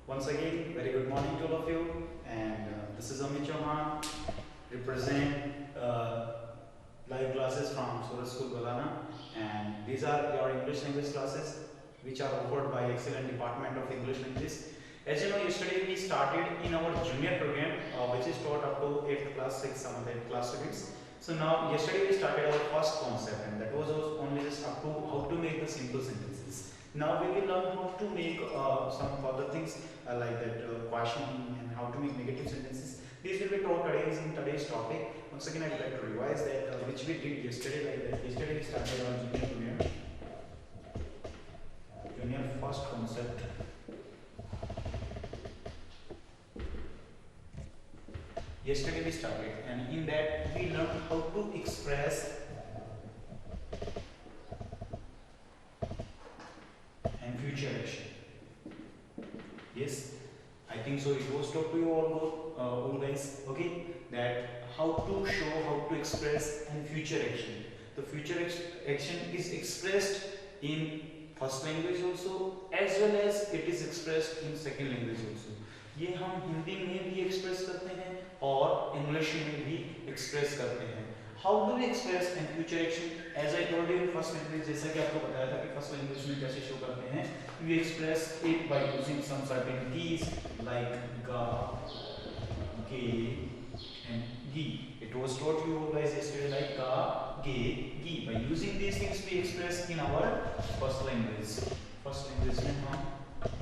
Once again, very good morning to all of you. And this is Amit Chauhan, represent live classes from Suraj School Balana. And these are your English language classes, which are offered by excellent Department of English Language. As you know, yesterday we started in our junior program, which is taught up to 8th class, 6th, 7th, 8th class students. So now, yesterday we started our first concept, and that was only just up to how to make the simple sentences. Now we will learn how to make some further things like that questioning and how to make negative sentences. These will be taught today in today's topic. Once again, I would like to revise that which we did yesterday. Like that, yesterday we started on junior first concept. Yesterday we started, and in that we learned how to express and future action. Yes, I think so. It was taught to you all guys. Okay, that how to show, how to express and future action. The future action is expressed in first language also, as well as it is expressed in second language also. ये हम हिंदी में भी express करते हैं और English में भी express करते हैं. How do we express and future action? As I told you in first language, जैसा कि आपको बताया था कि फर्स्ट लैंग्वेज में कैसे शो करते हैं. We express it by using some certain keys like गा, गे एंड गी. It was taught you guys yesterday like गा, गे, गी. By using these things we express in our first language. First language में हम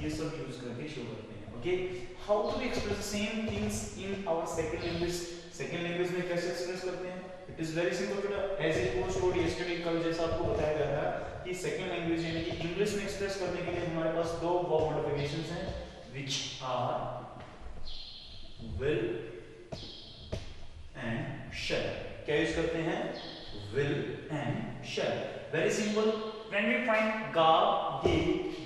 ये सब यूज करके शो करते हैं. Okay, how do we express the same things in our second language? Second language में कैसे express करते हैं? It is very simple बेटा. As it was told yesterday, कल जैसा आपको बताया गया था कि second language यानी कि English में express करने के लिए हमारे पास दो verb modifications हैं, which are will and shall. क्या यूज करते हैं? Will and shall. Very simple. When we find ga, ge,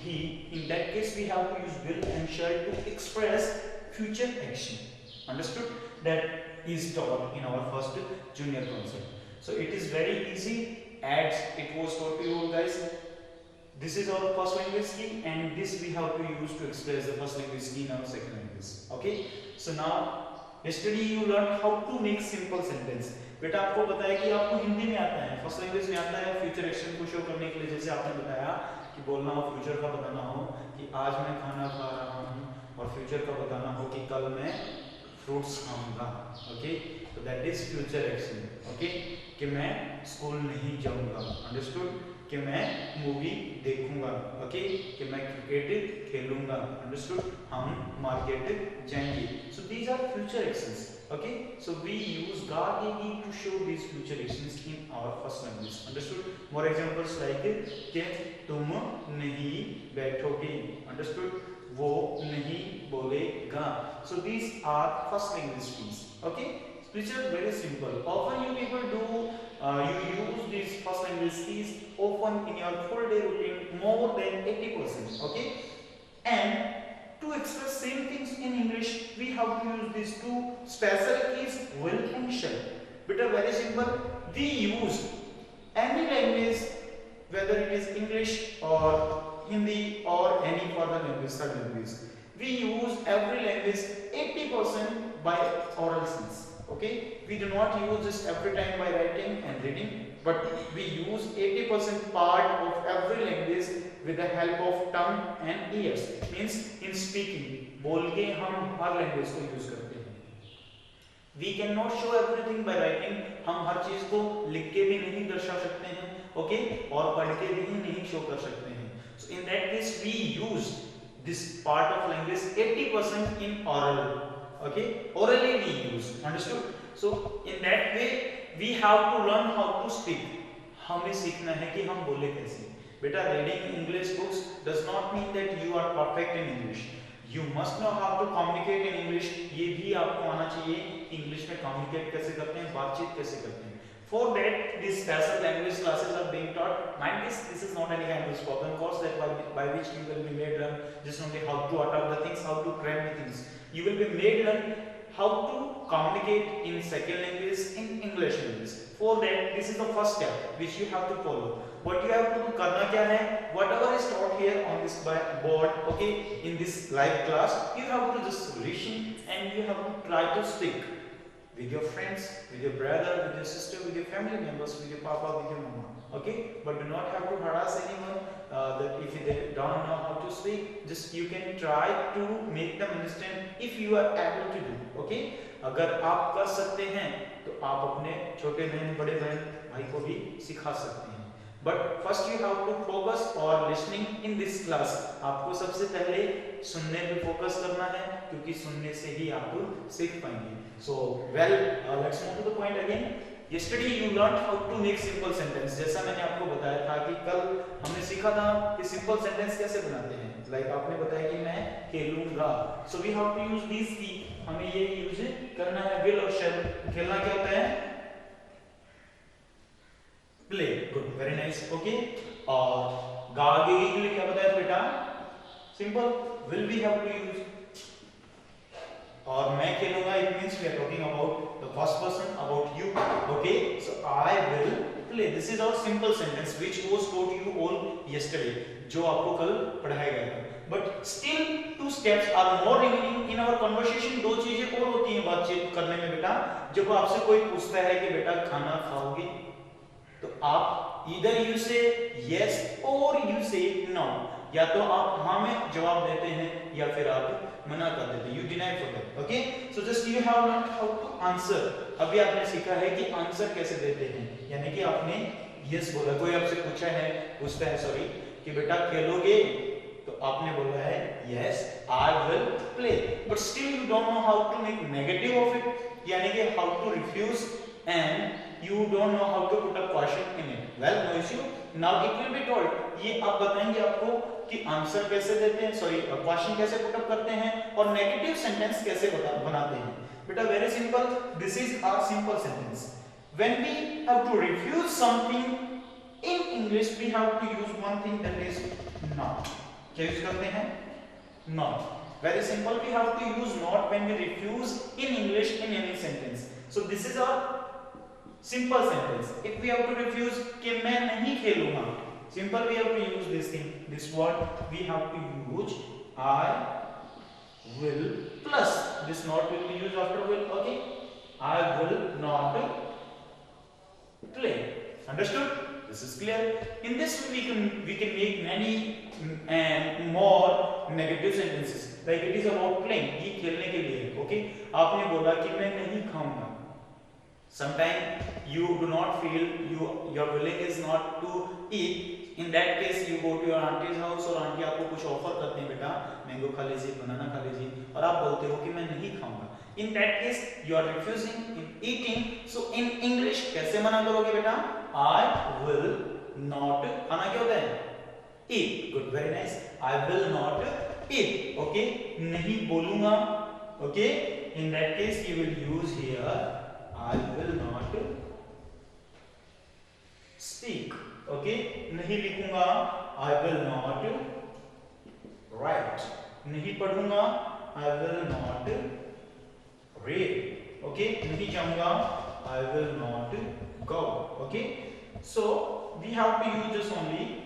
he, in that case we have to use will and shall to express future action. Understood? That is taught in our first junior concept. So it is very easy, as it was taught to you all guys. This is our first language key, and this we have to use to express the first language key in our second language. Okay? So now, yesterday you learned how to make simple sentence. बेटा आपको बताया कि आपको हिंदी में आता है, first language में आता है फ्यूचर एक्शन को शो करने के लिए. जैसे आपने बताया कि बोलना हो, फ्यूचर का बताना हो कि आज मैं खाना खा रहा हूँ, और फ्यूचर का बताना हो कि कल मैं फ्रूट्स खाऊंगा. ओके, तो that is future action. Okay, कि मैं स्कूल नहीं जाऊंगा. अंडरस्टूड? कि मैं मूवी देखूंगा. ओके, कि मैं क्रिकेट खेलूंगा. अंडरस्टूड? हम मार्केट जाएंगे. So these are future actions. Okay, so we use ga, ge, gi to show these future actions in our first language. Understood? More examples like कि तुम नहीं बैठोगे. Understood? वो नहीं बोलेगा. So these are first language things. Okay, which are very simple. Often you people do you use these first language keys often in your full day routine more than 80%. Okay, and to express same things in English, we have to use these two special keys, will and shall. Beta, very simple. We use any language, whether it is English or Hindi or any further language, third language. We use every language 80% by oral sense. Okay, we do not use this every time by writing and reading, but we use 80% part of every language with the help of tongue and ears. Means in speaking, बोल के हम हर language को use करते हैं. We cannot show everything by writing. हम हर चीज को लिख के भी नहीं दर्शा सकते हैं. ओके, और पढ़ के भी नहीं शो कर सकते हैं. So in that case we use this part of language 80% in oral. Okay, orally we use. Understood? So in that way we have to learn how to speak. हमें सीखना है कि हम बोले कैसे. बेटा, reading English books does not mean that you are perfect in English. You must know how to communicate in English. ये भी आपको आना चाहिए इंग्लिश में communicate कैसे करते हैं, बातचीत कैसे करते हैं. For that, these special language classes are being taught. Mind this is not any kind of spoken course that by which you will be made learn just only how to utter the things, how to cram the things. You will be made learn how to communicate in second language in English language. For that, this is the first step which you have to follow. What you have to do, करना क्या है, whatever is taught here on this board, okay, in this live class, you have to just listen and you have to try to speak with your friends, with your brother, with your sister, with your family members, with your papa, with your mama, okay. But do not have to harass anyone that if they don't know how to speak, just you can try to make them understand if you are able to do, okay. अगर आप कर सकते हैं तो आप अपने छोटे बहन, बड़े बहन, भाई को भी सिखा सकते हैं. But first you have to focus or listening in this class. आपको सबसे पहले सुनने पे फोकस करना है, क्योंकि सुनने से ही आप सीख पाएंगे. So well, let's move to the point again. Yesterday you learned how to make simple sentence. जैसा मैंने आपको बताया था कि कल हमने सीखा था कि simple sentence कैसे बनाते हैं. Like आपने बताया कि मैं खेलूंगा. So we have to use these key. हमें ये यूज करना है will और shall. खेलना क्या होता है? Play. Good, very nice. Okay. और गागे के लिए क्या बताया बेटा? Simple. Will we have to use? और मैं खेलूंगा, it means we are talking about the first person, about you. Okay. So I will play. This is our simple sentence which was taught you all yesterday. जो आपको कल पढ़ाया गया था. But still two steps are more remaining in our conversation. दो चीजें और होती हैं बातचीत करने में बेटा. जब आपसे कोई पूछता है कि बेटा खाना खाओगे, तो आप either you say yes or you say no. या तो आप हाँ में जवाब देते हैं या फिर आप मना कर देते हैं. You deny for that. Okay? So just you have learned how to answer. अभी आपने सीखा है कि आंसर कैसे देते हैं. यानी कि आपने yes बोला. कोई आपसे पूछता है सॉरी कि बेटा खेलोगे, तो आपने बोला है yes I will play. But still you don't know how to make negative of it. यानी कि how to refuse and you don't know how to put a question in it. Well, no issue. Now it will be told. ये आप बताएंगे आपको कि answer कैसे देते हैं, सॉरी क्वेश्चन कैसे पुट अप करते हैं और नेगेटिव सेंटेंस कैसे बनाते हैं. बेटा very simple. This is our simple sentence. When we have to refuse something in English, we have to use one thing, that is not. क्या यूज करते हैं? Not. Very simple. We have to use not when we refuse in English in any sentence. So this is our simple sentence. If we have to refuse कि मैं नहीं खेलूंगा, simple we have to use this thing. This word we have to use I will plus this not will be used after will. Okay, I will not play. Understood? This is clear. In this way we can make many and more negative sentences. Like it is about playing. ये खेलने के लिए. Okay, आपने बोला कि मैं नहीं खाऊंगा. Sometimes you do not feel your willing is not to eat. In that case you go to your auntie's house और आंटी आपको कुछ ऑफर करते हैं, बेटा मैंगो खा लीजिए, बनाना खा लीजिए, और आप बोलते हो कि मैं नहीं खाऊंगा. In that case you are refusing in eating. So in English कैसे मना करोगे बेटा? I will not. खाना क्या होता है? Eat. Good, very nice. I will not eat. Okay, नहीं बोलूंगा. Okay, in that case you will use here I will not speak. Okay, नहीं लिखूंगा I will not write. नहीं पढ़ूंगा I will not read. Okay, नहीं जाऊंगा I will not go. Okay, so we have to use just only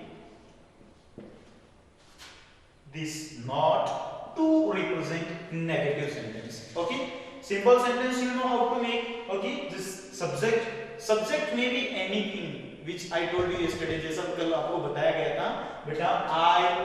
this not to represent negative sentence. Okay, simple sentence you know how to make. Okay, this subject may be anything which I told you yesterday. जैसा कल आपको बताया गया था बेटा, I,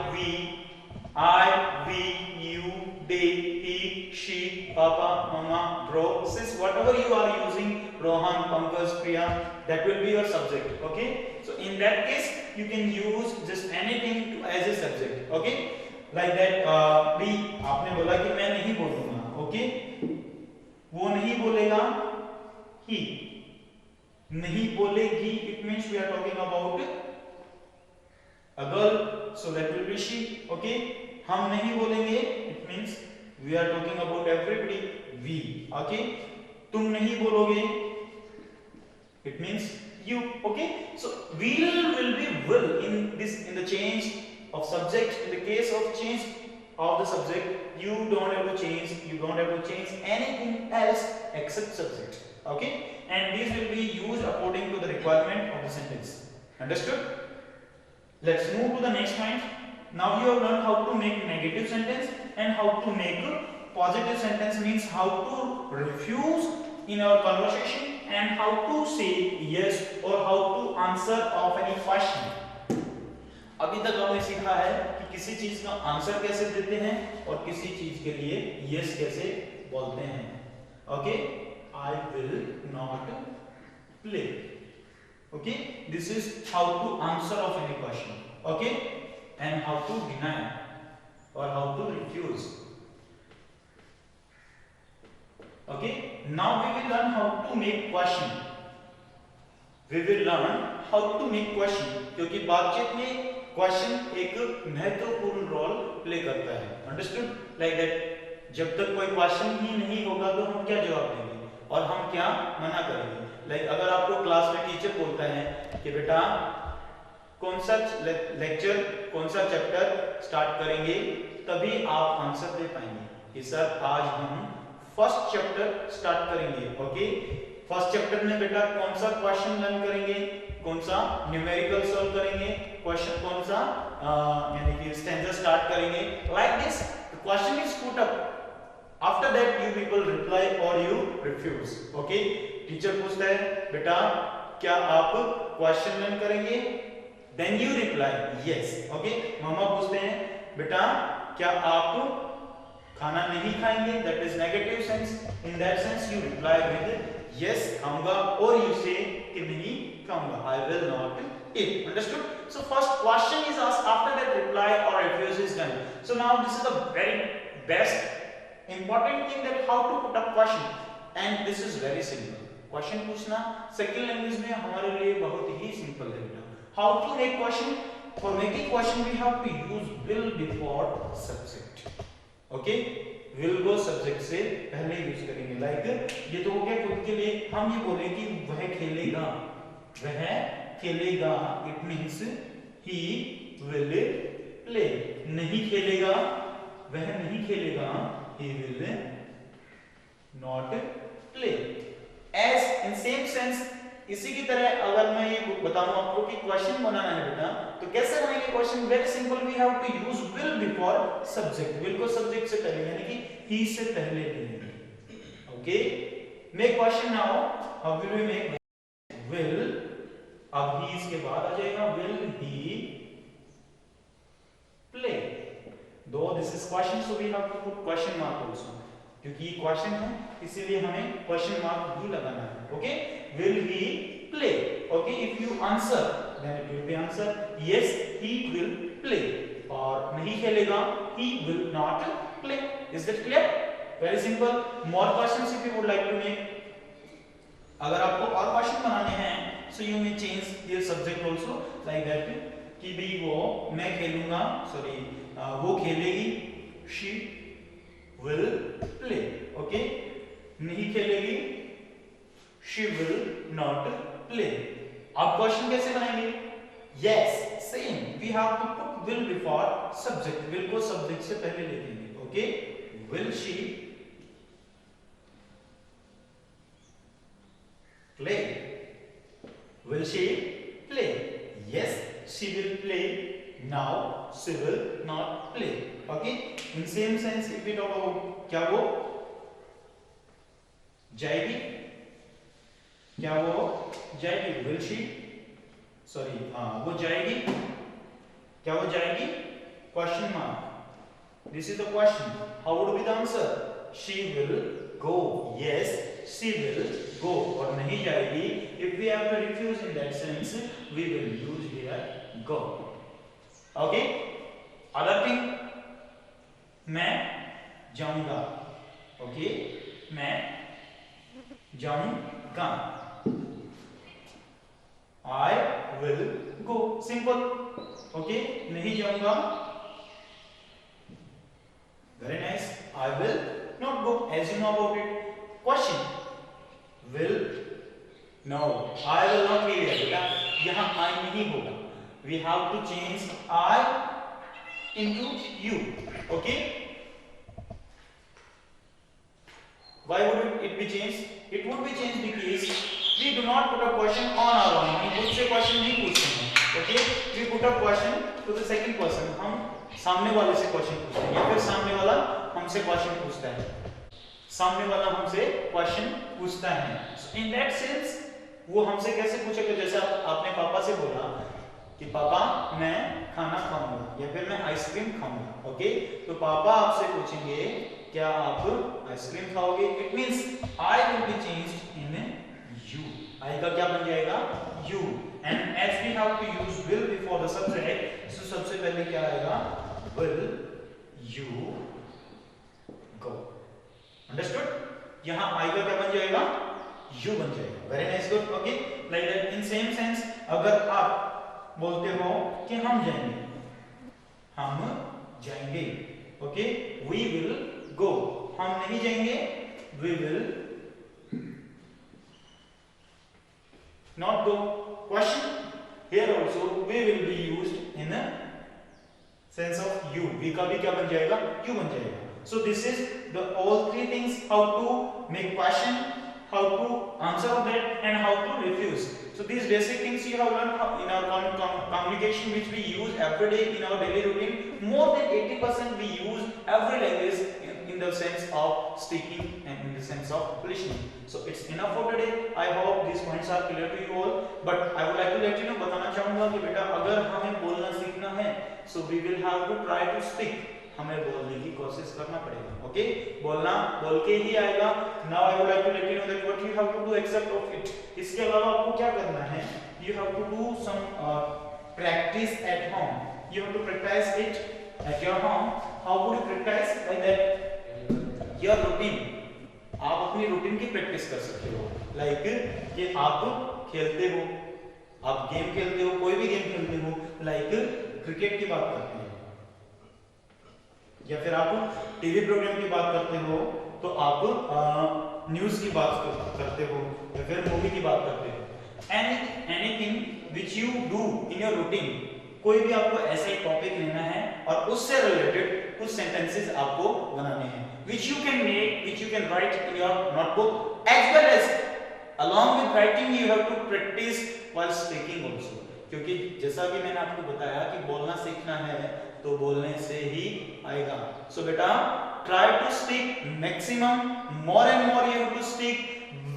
we, you, they, he, she, papa, mama, bro, sis, whatever you are using, Rohan, Pankaj, Priya, that will be your subject. Okay, so in that case you can use just anything as a subject. Okay, like that. भी आपने बोला कि मैं नहीं बोलूंगा. Okay, वो नहीं बोलेगा, he नहीं बोलेगी, it means we are talking about a girl, so that will be she. Okay, हम नहीं बोलेंगे, it means we are talking about everybody, we. Okay, तुम नहीं बोलोगे, it means you. Okay, so will be will in the change of subject. In the case of change of the subject, you don't have to change anything else except subject. Okay, and these will be used according to the requirement of the sentence. Understood? Let's move to the next point. Now you have learned how to make negative sentence and how to make positive sentence, means how to refuse in our conversation and how to say yes or how to answer of any question. अभी तक आपने सीखा है कि किसी चीज का answer कैसे देते हैं और किसी चीज के लिए यस कैसे बोलते हैं. Okay, I will not play. Okay, this is how to answer of any question. Okay, and how to deny और how to refuse. Okay, now we will learn how to make question. We will learn how to make question, क्योंकि बातचीत में question एक महत्वपूर्ण role play करता है. Understood? Like that, जब तक कोई क्वेश्चन ही नहीं होगा तो हम क्या जवाब देंगे और हम क्या मना करेंगे. लाइक अगर आपको क्लास में टीचर बोलता है कि बेटा कौन सा लेक्चर, कौन सा चैप्टर स्टार्ट करेंगे, तभी आप आंसर दे पाएंगे कि सर आज हम फर्स्ट चैप्टर स्टार्ट करेंगे. ओके, फर्स्ट चैप्टर में बेटा कौन सा क्वेश्चन लर्न करेंगे, कौन सा न्यूमेरिकल सॉल्व करेंगे, क्वेश्चन कौन सा यानी कि स्टैंजा स्टार्ट करेंगे. Like this the question is put up. After that you people reply और यू रिफ्यूज. ओके, टीचर पूछता है बेटा क्या आप क्वेश्चन लर्न करेंगे, then you reply yes. Okay, मामा पूछते हैं बेटा क्या आप खाना नहीं खाएंगे, that is negative sense. In that sense you reply with yes खाऊंगा, और यू से कि नहीं खाऊंगा, I will not eat. Understood? So first question is asked, after that reply or refuse is done. So now this is the very best important thing, that how to put up question, and this is very simple. Question पूछना second language में हमारे लिए बहुत ही simple है बेटा. How to make question? For making question we have to use will before subject. Okay? will को subject से पहले यूज करेंगे. लाइक ये तो हो गया खुद के लिए. हम ये बोले कि वह खेलेगा, वह खेलेगा, it means he will play. नहीं खेलेगा, वह नहीं खेलेगा, he will not play. As in same sense, इसी की तरह अगर मैं ये बताऊं आपको कि क्वेश्चन बनाना है बेटा, तो कैसे बनाएंगे question? Very simple, we have to use will before subject. Will को सब्जेक्ट से पहले यानी कि ही से पहले लेंगे. Okay, make question now. How will we make will? अब ही इसके बाद आ जाएगा, will he play. Though this is question, so we have to put question mark also, क्योंकि ये क्वेश्चन है इसीलिए हमें क्वेश्चन मार्क भी लगाना है. Okay, will he play. Okay, if you answer then it will be answer yes he will play, और नहीं खेलेगा he will not play. Is that clear? Very simple. More questions if you would like to make. अगर आपको और question बनाने हैं, so you may change their subject also like that, कि भी वो मैं खेलूंगा, सॉरी वो खेलेगी, she will play. ओके, नहीं खेलेगी, she will not play. अब क्वेश्चन कैसे बनाएंगे? yes, same, we have to put will before subject. will को subject से पहले ले लेंगे. Okay, will she play? Will she play? Yes, she will play. Now she will not play. Okay? In same sense, if we talk about क्या वो जाएगी, क्या वो जाएगी? Will she? Sorry, हाँ वो जाएगी, क्या वो जाएगी? Question mark. This is the question. How would be the answer? She will go. Yes, she will go. और नहीं जाएगी. If we have to refuse in that sense, we will use here go. Okay? Other thing, मैं जाऊंगा. Okay? मैं जाऊंगा. I will go. Simple. Okay? नहीं जाऊंगा. Very nice. I will not go. As you know about it. Question. Will? No. I will not be here. बेटा यहाँ I नहीं होगा. We have to change I into you. Okay, why would it be changed? It would be changed because we do not put a question on our own. हम खुद से question नहीं पूछते हैं. Okay, we put a question to the second person. हम सामने वाले से क्वेश्चन पूछते हैं या फिर सामने वाला हमसे क्वेश्चन पूछता है. सामने वाला हमसे क्वेश्चन पूछता है. So in that sense वो हमसे कैसे पूछेगा? जैसे आपने पापा से बोला कि पापा मैं खाना खाऊंगा या फिर मैं आइसक्रीम खाऊंगा. ओके, तो पापा आपसे पूछेंगे क्या आप आइसक्रीम खाओगे? It means I will be changed in you. I का क्या बन जाएगा? You. And as we have to use will before the subject, so सबसे पहले क्या आएगा? Will you go. अंडरस्टूड? यहां आई का क्या बन जाएगा? यू बन जाएगा. Very nice, good. Okay, like that. In same sense अगर आप बोलते हो कि हम जाएंगे, हम जाएंगे. Okay, we will go. हम नहीं जाएंगे, we will not go. Question here also we will be used in sense of you. We का भी क्या बन जाएगा? यू बन जाएगा. So this is the all three things: how to make question, how to answer that, and how to refuse. So these basic things you have learned in our communication, which we use every day in our daily routine. More than 80% we use every language in the sense of speaking and in the sense of listening. So it's enough for today. I hope these points are clear to you all. But I would like to let you know, बताना चाहूँगा कि बेटा अगर हमें बोलना सीखना है, so we will have to try to speak. हमें बोलने की कोशिश करना पड़ेगा. ओके, बोलना बोल के ही आएगा. Now I would like to let you know that what you have to do except of it. इसके अलावा आपको क्या करना है? You have to do some practice at home. You have to practice it at your home. How would you practice? Like that your routine. आप अपनी routine की practice कर सकते हो. लाइक कि आप खेलते हो, आप गेम खेलते हो, कोई भी गेम खेलते हो, लाइक क्रिकेट की बात करते हैं या फिर आप टीवी प्रोग्राम की बात करते हो, तो आप न्यूज़ की बात करते हो या फिर मूवी की बात करते हो. Anything which you do in your routine. कोई भी आपको ऐसा एक टॉपिक लेना है और उससे रिलेटेड कुछ सेंटेंसेस आपको बनाने हैं, which you can make, which you can write in your notebook, as well as along with writing you have to practice while speaking also. क्योंकि जैसा कि मैंने आपको बताया कि बोलना सीखना है तो बोलने से ही आएगा. सो बेटा try to speak maximum, more and more you have to speak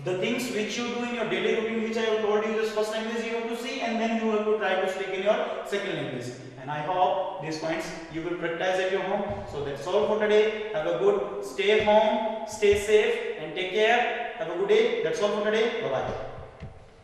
the things which you do in your daily routine, which I have told you. Just first language you have to see, and then you have to try to speak in your second language. And I hope these points you will practice at your home. So that's all for today. Have a good stay home, stay safe, and take care. Have a good day. That's all for today. Bye bye.